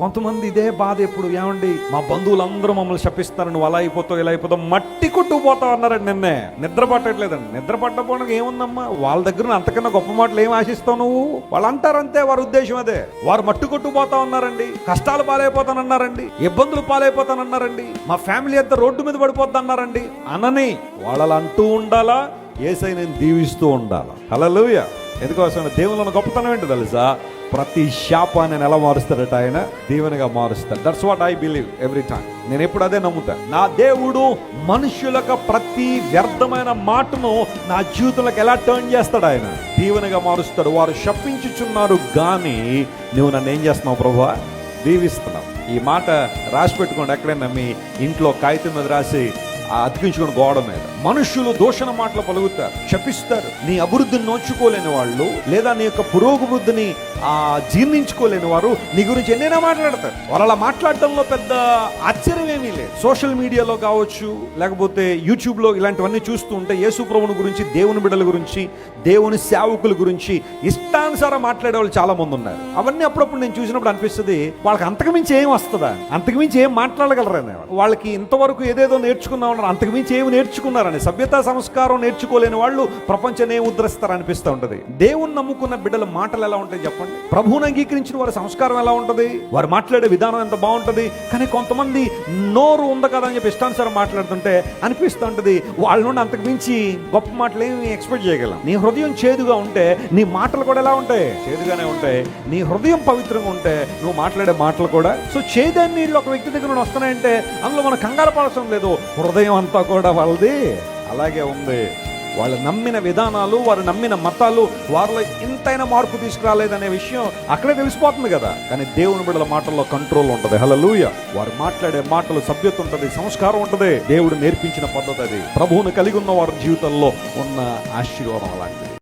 కొంతమంది ఇదే బాధ ఎప్పుడు, ఏమండి మా బంధువులందరూ మమ్మల్ని శపిస్తారు, నువ్వు అలా అయిపోతావు ఇలా అయిపోతావు, మట్టి కొట్టుకుపోతావు అన్నారండి. నిన్నే నిద్ర పట్టట్లేదండి. నిద్ర పట్టకపోవడానికి ఏముందమ్మా, వాళ్ళ దగ్గర అంతకన్నా గొప్ప మాటలు ఏం ఆశిస్తావు నువ్వు? వాళ్ళు అంటారంతే, వారి ఉద్దేశం అదే. వారు మట్టి కొట్టుకుపోతా ఉన్నారండి, కష్టాలు పాలైపోతానన్నారండి, ఇబ్బందులు పాలైపోతానన్నారండి, మా ఫ్యామిలీ అంతా రోడ్డు మీద పడిపోద్ది అన్నారండి అనని వాళ్ళు అంటూ ఉండాలా, యేసయ్య నేను దీవిస్తూ ఉండాలా. హల్లెలూయా. ఎందుకోసం దేవుని గొప్పతనం ఏంటి తెలుసా? ప్రతి శాపాన్ని ఎలా మారుస్తాడట ఆయన? దీవెనగా మారుస్తాడు. That's what I believe every time. నేను ఎప్పుడు అదే నమ్ముతా. నా దేవుడు మనుషులకు ప్రతి వ్యర్థమైన మాటను నా జీవితంలోకి ఎలా టర్న్ చేస్తాడు? ఆయన దీవెనగా మారుస్తాడు. వారు శపించుచున్నారు గాని నువ్వు నన్ను ఏం చేస్తున్నావు ప్రభువా? దీవిస్తున్నావు. ఈ మాట రాసి పెట్టుకోండి, ఎక్కడైనా మీ ఇంట్లో కాగితం మీద రాసి అతికించుకుని గోడ మీద. మనుషులు దూషణ మాటలు పలుకుతారు, శపిస్తారు. నీ అభివృద్ధిని నోచుకోలేని వాళ్ళు, లేదా నీ యొక్క పురోగవృద్ధిని జీర్ణించుకోలేని వారు నీ గురించి ఎన్నైనా మాట్లాడతారు. వాళ్ళు అలా మాట్లాడటంలో పెద్ద ఆశ్చర్యం ఏమీ లేదు. సోషల్ మీడియాలో కావచ్చు, లేకపోతే యూట్యూబ్లో ఇలాంటివన్నీ చూస్తూ ఉంటే యేసు ప్రభువుని గురించి, దేవుని బిడ్డల గురించి, దేవుని సేవకుల గురించి ఇష్టానుసారం మాట్లాడే వాళ్ళు చాలా మంది ఉన్నారు. అవన్నీ అప్పుడప్పుడు నేను చూసినప్పుడు అనిపిస్తుంది, వాళ్ళకి అంతకుమించి ఏం వస్తుందా, అంతకుమించి ఏం మాట్లాడగలరని. వాళ్ళకి ఇంతవరకు ఏదేదో నేర్చుకున్నాం, అంతకుమించి ఏమి నేర్చుకున్నారని. సభ్యతా సంస్కారం నేర్చుకోలేని వాళ్ళు ప్రపంచాన్ని ఏం ఉద్ధరిస్తారు అనిపిస్తూ ఉంటది. దేవుని నమ్ముకున్న బిడ్డల మాటలు ఎలా ఉంటాయి చెప్పండి? ప్రభువుని అంగీకరించిన వారి సంస్కారం ఎలా ఉంటది? వారు మాట్లాడే విధానం ఎంత బాగుంటది. కానీ కొంతమంది నోరు ఉంది కదా అని చెప్పి ఇష్టానుసారం మాట్లాడుతుంటే అనిపిస్తూ ఉంటది, వాళ్ళ నుండి అంతకుమించి గొప్ప మాటలు ఏమి ఎక్స్పెక్ట్ చేయగలం. నీ హృదయం చేదుగా ఉంటే నీ మాటలు కూడా ఎలా ఉంటాయి? చేదుగానే ఉంటాయి. నీ హృదయం పవిత్రంగా ఉంటే నువ్వు మాట్లాడే మాటలు కూడా. సో చేదని నీళ్ళు ఒక వ్యక్తి దగ్గర నుండి వస్తున్నాయంటే అందులో మనం కంగారు పడటం లేదు. హృదయం అంతా కూడా వాళ్ళది అలాగే ఉంది. వాళ్ళు నమ్మిన విధానాలు, వారు నమ్మిన మతాలు వారిలో ఇంతైనా మార్పు తీసుకురాలేదనే విషయం అక్కడే తెలిసిపోతుంది కదా. కానీ దేవుని బిడ్డల మాటల్లో కంట్రోల్ ఉంటుంది. హల్లెలూయా. వారు మాట్లాడే మాటలు సభ్యత ఉంటుంది, సంస్కారం ఉంటుంది. దేవుడు నేర్పించిన పద్ధతి అది. ప్రభువును కలిగి ఉన్న వారి జీవితంలో ఉన్న ఆశీర్వాదం అలాంటిది.